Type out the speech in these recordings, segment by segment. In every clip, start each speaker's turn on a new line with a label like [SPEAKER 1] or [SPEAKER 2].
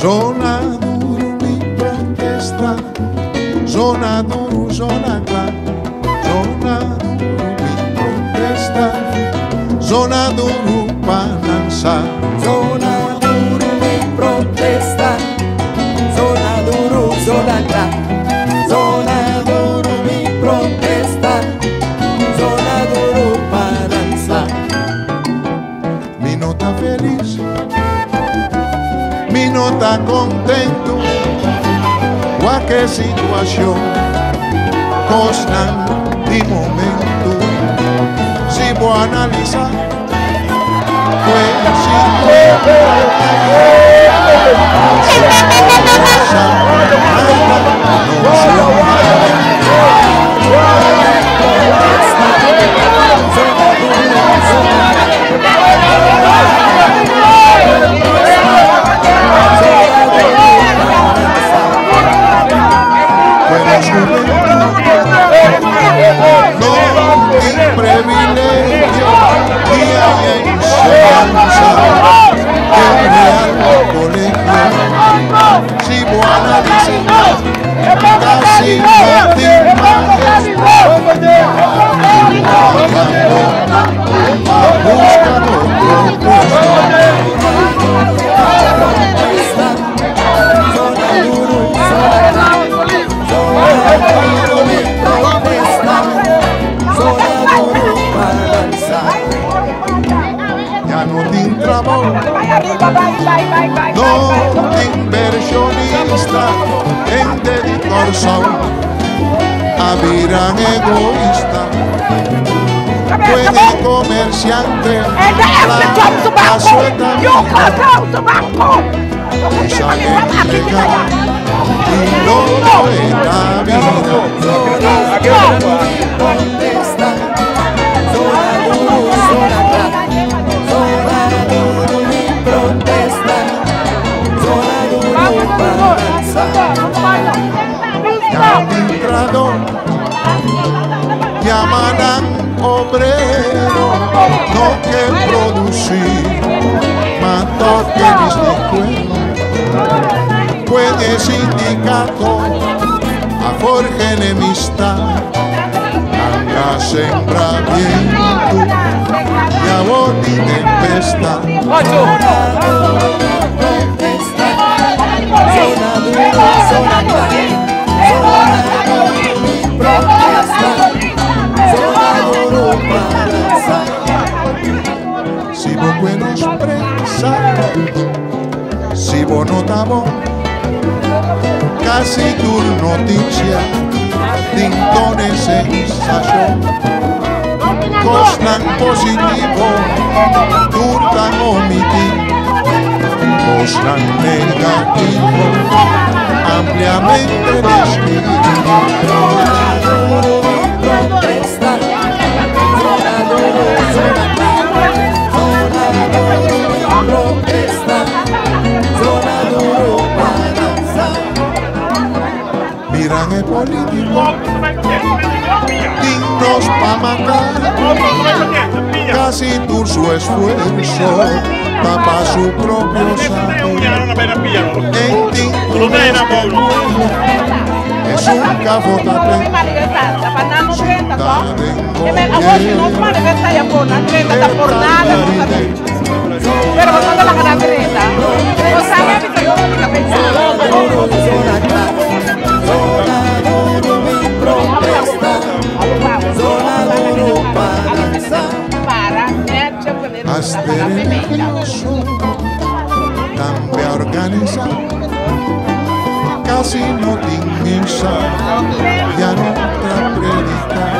[SPEAKER 1] Zona duro mi protesta, zona duro, zona clara, zona duro mi protesta, zona duro pananza.
[SPEAKER 2] Zona duro mi protesta, zona duro, zona clara, zona duro mi protesta, zona duro pananza.
[SPEAKER 1] Mi nota feliz, mi nota contento, qualche situación, cosnan di momento, si può analizzare, no inversionista, en dedicación a viran egoísta, puede comerciante, la suelta y sale ilegal y no de la vida. Llamarán obrero, no que producir, mato que distinguir, puede sindicato, a forja enemistad, la sembra viento, y a boti tempestad. Si vos buenos prensa, si vos notamos, casi tu noticia, tintones sensación, costan positivo, turtan omitivo, costan negativo, ampliamente descrito. Miran el político, dignos pa' matar, casi tu su esfuerzo, tapa su propio saber. En tinto es un cafotapé,
[SPEAKER 3] pero botando la gran treta. O sea, que yo no me
[SPEAKER 1] cambia organizar, casi no te inmensa, ya no te predicar.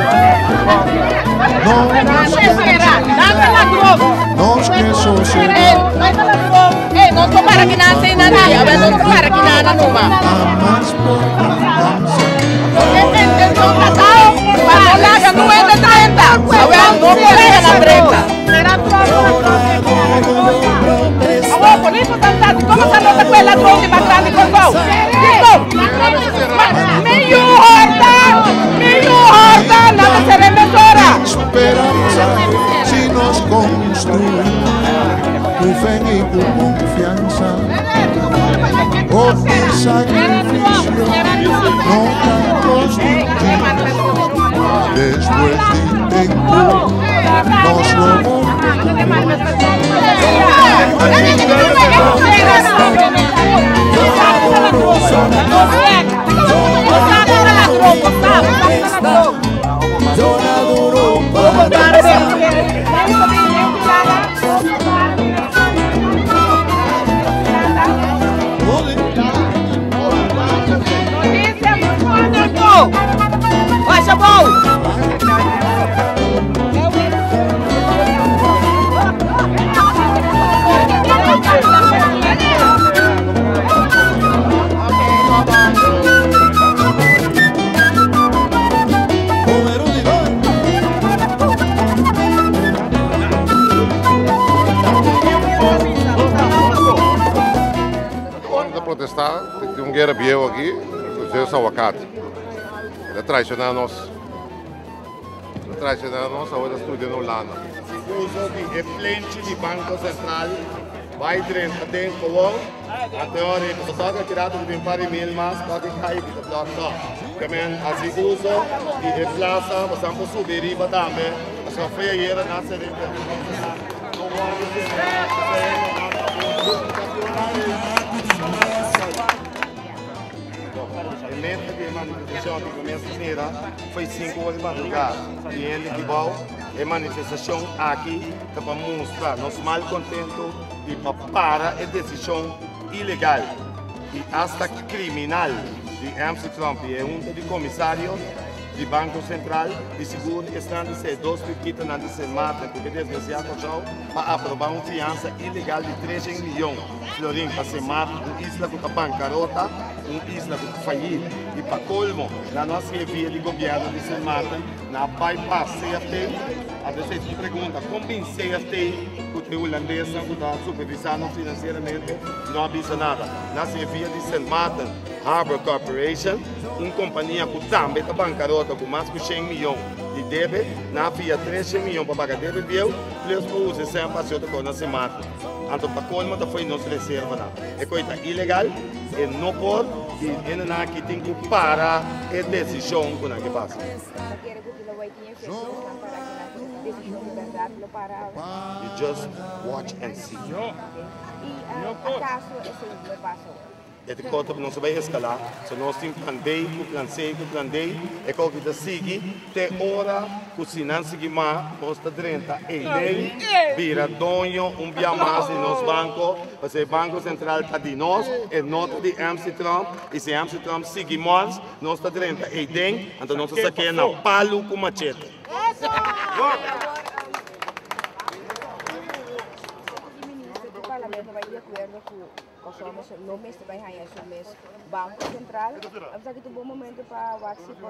[SPEAKER 1] No es que sociedad.
[SPEAKER 3] No to para que nada se nada, a ver, no para que nada no va.
[SPEAKER 1] Jamás por venganza.
[SPEAKER 3] Entonces, tratado, para la no es de 30, a ver, no puede la 30. ¿Cómo se no te puede la droga y matar y con go? Me horta, nada se ve mesora.
[SPEAKER 1] Esperanza, si nos construye tu fe y tu confianza. sacrificio no tan constructivo. Después de nos lo
[SPEAKER 2] Zona duro
[SPEAKER 3] Vai, Chabão!
[SPEAKER 4] Protestar, tem um guerra biel aqui, o seu aguacate. Ele é tradicional nosso. É tradicional nosso, agora estuda na Holanda.
[SPEAKER 5] O uso de efluente de Banco Central vai dentro do wall, até a hora que toca tirado de $20,000 mais, pode cair de bloco só. Também, assim, uso de inflação, você pode subir riba também, só foi a era na série. A meta de manifestação de começo de feira foi 5 horas de madrugada. E ele que vai a manifestação aqui para mostrar nosso mal contento e para parar a decisão ilegal e hasta criminal de MC Trump e de comissário do Banco Central de seguro estão de ser 2 piquitas na de ser mata porque desgraciado para aprovar uma fiança ilegal de 300 milhões florim para ser mata uma isla com a bancarrota, uma isla com falida e para colmo na nossa via de governo de ser mata na bypass CFT a você te pergunta como bem CFT que o holandês que está supervisando financeiramente não avisa nada na via de St. Martin Harbor Corporation uma companhia que também está bancarrota com mais de 100 milhões de débito, na via 300 milhões para pagar débito, plus para usar sem passar de na semana. Então, para colma, foi nossa reserva. É coisa ilegal, e não pode, e ainda aqui tem que parar a decisão que não passa. You just watch and see. É de conta que não se vai escalar, se nós temos plan B, plan C, plan D, é como que sigue, até hora que se não seguir mais, nós está dentro, ele vira dono, dia mais de nosso banco, porque o Banco Central está de nós, é nota de MC Trump, e se MC Trump seguir mais, nós está dentro, ele então nós saquemos na palo com machete.
[SPEAKER 6] Vai de acordo com no mês vai ganhar o mês Banco Central, apesar que tuvo momento para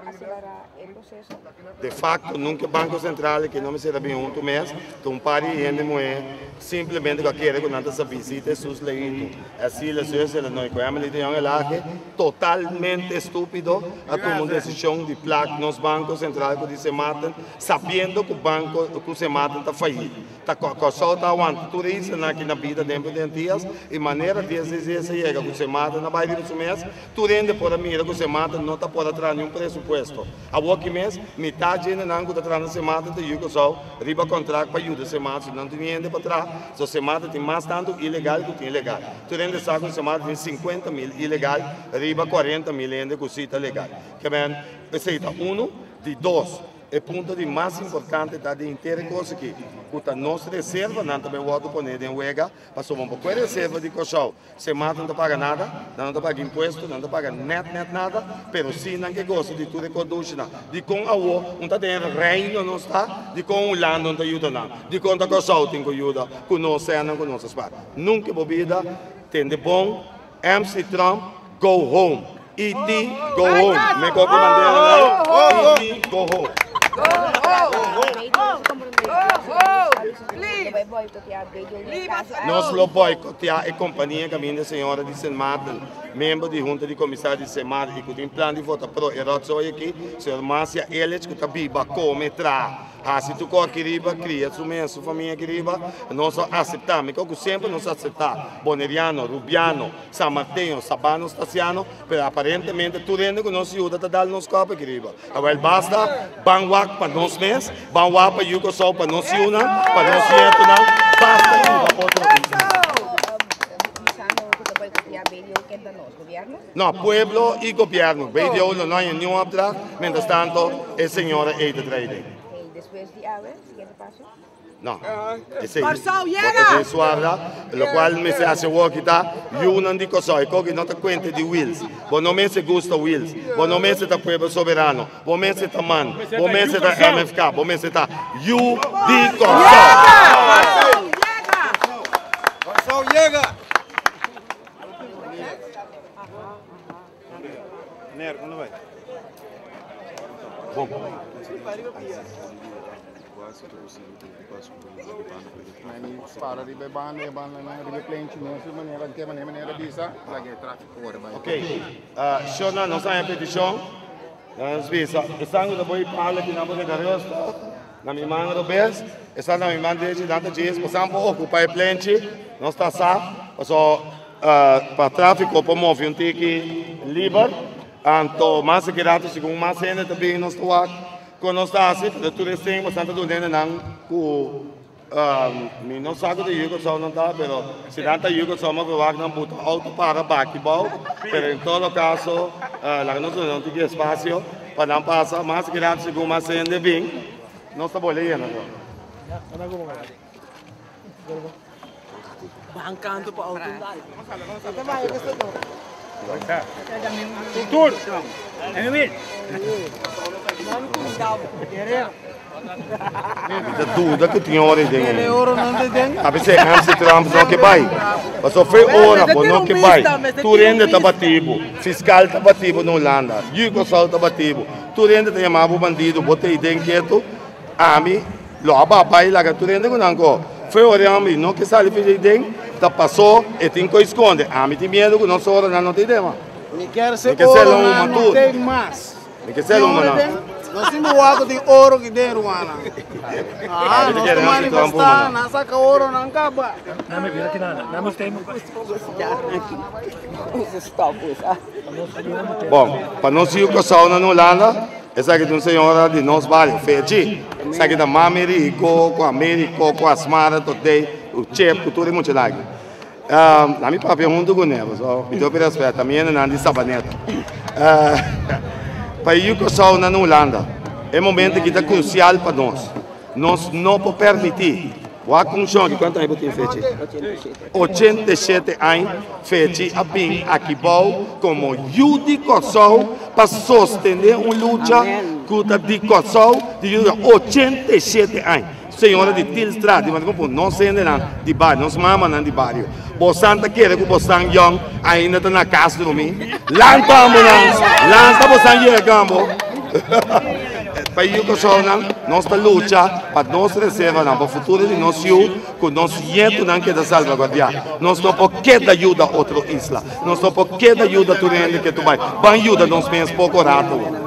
[SPEAKER 6] acelerar o processo.
[SPEAKER 5] De facto, nunca Banco Central que não me será bem um mês, então pare e simplesmente que quer que nada se visite seus leitos. Assim, as coisas não é totalmente estúpido a tomar uma decisão de placa nos bancos centrais que se matam, sabendo que o banco que se mata está fallido. Está só aguantando tudo isso aqui na vida dentro de dias e maneira de se chega que se mata na bairro do mês, tu rende por a mira que se mata não está por atrás nenhum pressuposto. A outro mês, metade ainda não está atrás se mata de yugo só, riba contrato para ajuda se mata, não tem ninguém para trás, só se mata tem mais tanto ilegal do que ilegal. Tu rende saco se mata tem 50 mil ilegal, riba 40 mil ainda que cita legal. Que bem, receita 1 de 2. O ponto de mais importante está de inteira coisa aqui. A nossa reserva, não também vou poner em huelga, passou um pouco de reserva de colchão. Se mata não paga nada, não paga imposto, não paga net nada, mas sim não que gosta de tudo que conduz, de com a rua, não está dentro reino não está, de com o lado não está ajuda não, de com a colchão tem que ajuda, com nós cena, com nossas partes. Nunca bebida, tem de bom, MC Trump, go home. E.T. go home. Me copia bandeira, E.T. go home. Nós lo boicotear a companhia que vem da senhora de St. Martin, membro de junta de comissário de St. Martin, que tem plano de voto pro erotso aqui, senhor Márcia Ellis, que está viva como tra. Assim tu corre aqui riba, cria sua família aqui riba, nós aceitamos, porque sempre nós aceitamos, Boneriano, Rubiano, San Martino, Sabano, Stasiano, mas aparentemente tu rende que nós ajuda a dar nos corpos aqui riba. Agora basta, banwak para nós mesmos, banwak para Yucosol, para nós unir, para nós unir, basta outro. No, pueblo y gobierno. Video no hay ningún opdracht, mientras tanto, el señor es de trading.
[SPEAKER 6] Después de AVE, siguiente paso.
[SPEAKER 5] No, ese es lo cual me se hace quitar y uno no dice soy, que no te cuente de Wills. Vos no me se gusta Wills, vos no me se ta pueblo soberano, vos me se ta man, vos me se ta MFK, vos me se ta you dico soy.
[SPEAKER 7] Llega. ¿Cuándo va?
[SPEAKER 5] Bom. Ok, Shona, nós temos a petição. Nós visa, estamos no boi para que não pode carregar. Na minha mão do bes, está na minha mão desde tanto dias, passamos ocupar a plente, nós está só, para tráfico promove tique livre. Anto mas que rato segundo mas ainda também nós estou com nós está assim para tudo isso tem bastante do dentro não com me não sabe de Yugo só não tá pero se tanta Yugo só mas vai não botar auto para backball pero em todo caso lá nós não tem espaço para não passar mas que rato segundo mas ainda bem nós está bolando
[SPEAKER 2] Bancando para auto
[SPEAKER 7] Tutur. Emil.
[SPEAKER 5] Da dúvida que tinha hora de a você antes de Trump não que vai mas só foi hora por não que vai tu rende tá batido fiscal tá batido no Holanda Yugo só tá batido tu rende tá chamado bandido botei dentro quieto a mim lo ababai lá que tu rende com não foi hora a mim não que sale fazer dentro tá passou e tem que esconder a mim tem medo que não só hora não tem tema
[SPEAKER 7] Me quer ser ouro, não tem mais.
[SPEAKER 5] Me quer ser uma não
[SPEAKER 7] nós temos o água de ouro que tem Ruana. Ah, nós estamos manifestando, nós saca ouro, não acaba. Não me vira que nada, não me tem.
[SPEAKER 5] Bom, para nós ir com a sauna no Holanda, essa aqui é uma senhora de nós vale, Fiji. Essa aqui é da Mamerico, com a Américo, com a Smara, today, o chef, tudo é muito legal. A minha papai é um do Gunevas, me deu respeito, a minha não é de Sabaneta. Para ir com a sauna na Holanda, é um momento que é crucial para nós. Nós não podemos permitir. O Akunchon, que quanto tempo tem feito? 87 anos, feito aqui como Yudi Kosovo para sostener uma luta contra de Kosovo de 87 anos. Senhora de Tilstra, de Manacopo, não se ainda de bairro, não se mama de bairro. Bosanta quer que Bostan Young ainda está na casa do mim. Lantamos, lança Bostan Yegambo. Para isso que só nós está luta para nós reserva para o futuro de nós com nós jeito não quer salvaguardar. Nós não podemos ajuda outra isla. Nós não podemos ajuda tu rende que tu vai. Vai ajuda nós mesmos pouco rato.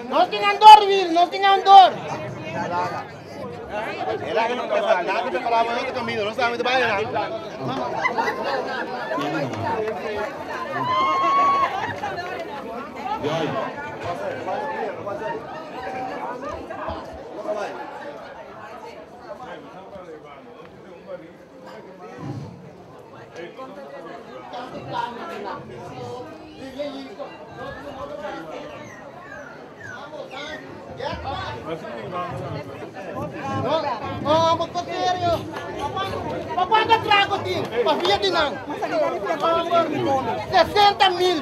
[SPEAKER 3] Nós tínhamos dor, Will, nós tínhamos dor.
[SPEAKER 8] Era que não pensava nada, que falava outro caminho, não sabe de baile
[SPEAKER 3] Oh, magpaseryo. Paano trago din? Pahia din ang $60,000.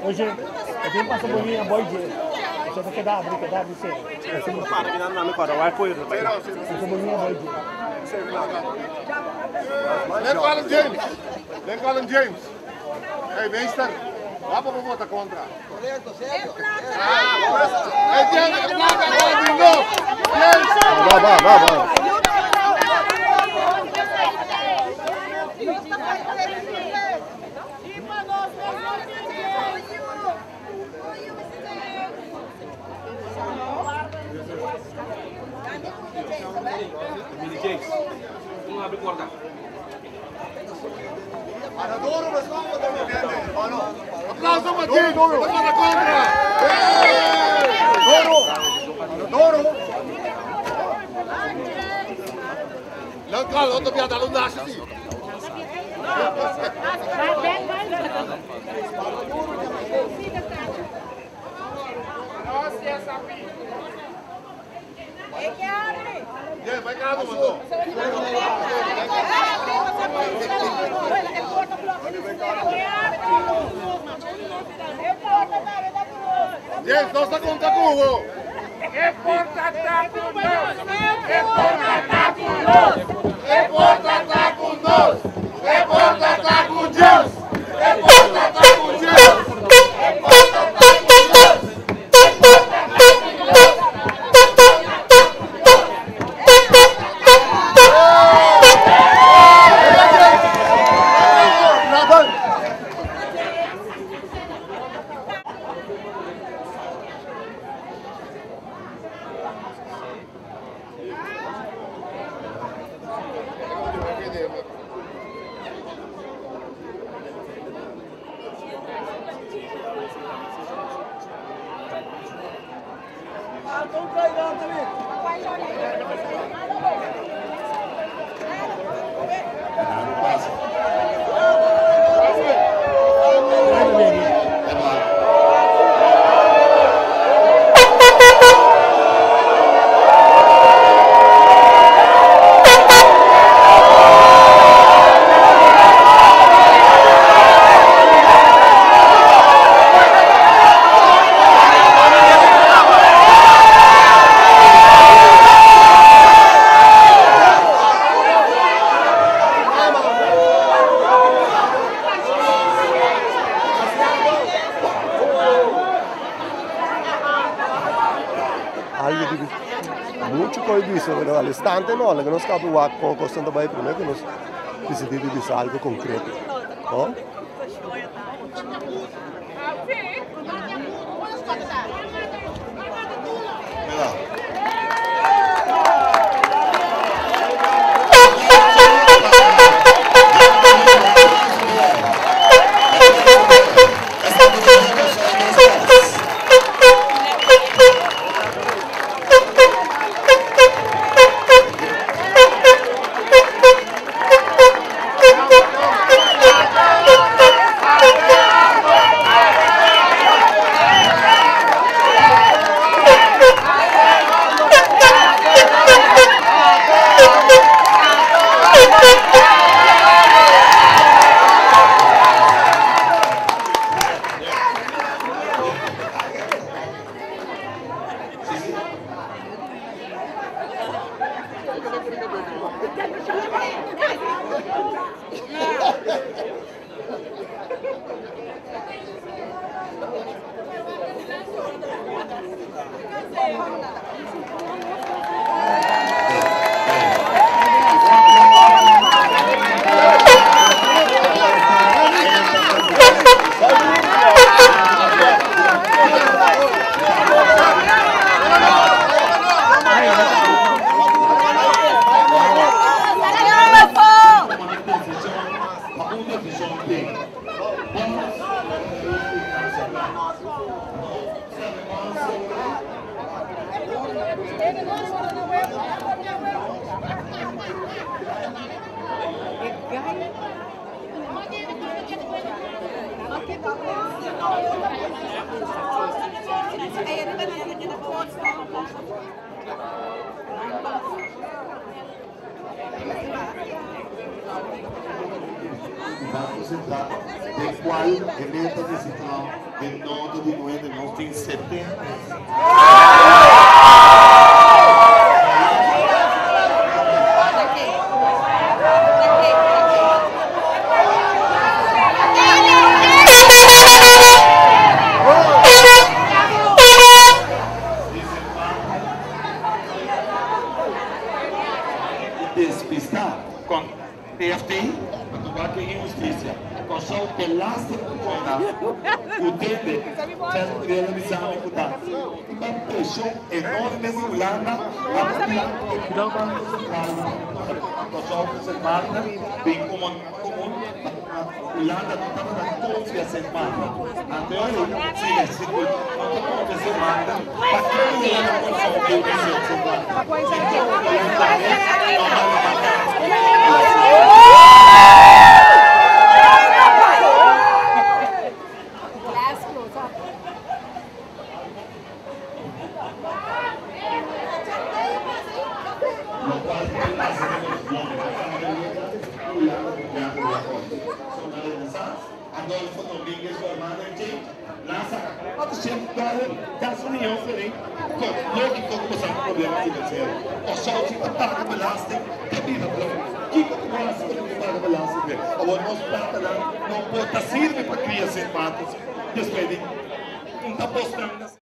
[SPEAKER 9] Hoje, eu tenho passar por mim a boy de. Você vai quedar, você. Você não para, que não me para, vai por ele. Você por mim a boy de.
[SPEAKER 4] Lincoln James. Hey, meester. Waar we moeten contra?
[SPEAKER 3] Correcto, certo.
[SPEAKER 4] Hey, James, va.
[SPEAKER 10] Vamos abrir porta.
[SPEAKER 4] Adoro mas não vou dar mano. Aplauso para ti, Doro. Vamos na contra. Doro. Não, claro, outro piada não dá assim. Vai cá, mandou. Gente, nós está com tacu. É porta tacu nós. É porta tacu nós. É porta tacu nós. É porta tacu Deus. É porta tacu Deus. É porta tacu Deus.
[SPEAKER 10] muito coisa disso, pero al instante não, que nós cabe o com constante vai primeiro que nós decidimos de algo concreto, não?
[SPEAKER 4] Vamos entrar de qual evento digital del 9 di novembre del 1970. Despistar con TFT, Combate Injusticia, con show de lasting utente, certo realizzato una pressione enorme sull'Olanda, con show conservata, ben comune, Olanda non stava dando confianza in mano. Anteriore, sì, sicuro, non c'è confianza in mano, ma che non è una cosa più confianza in mano. Ma puoi Adolfo Dominguez, su hermano Jake, lanza caso de offering, lógico como son problemas financieros. O só se paga belasting, que viva pelo. Que belasting que paga belasting? O nós plata não pode servir para criar sem patos. Despede. Não está postando.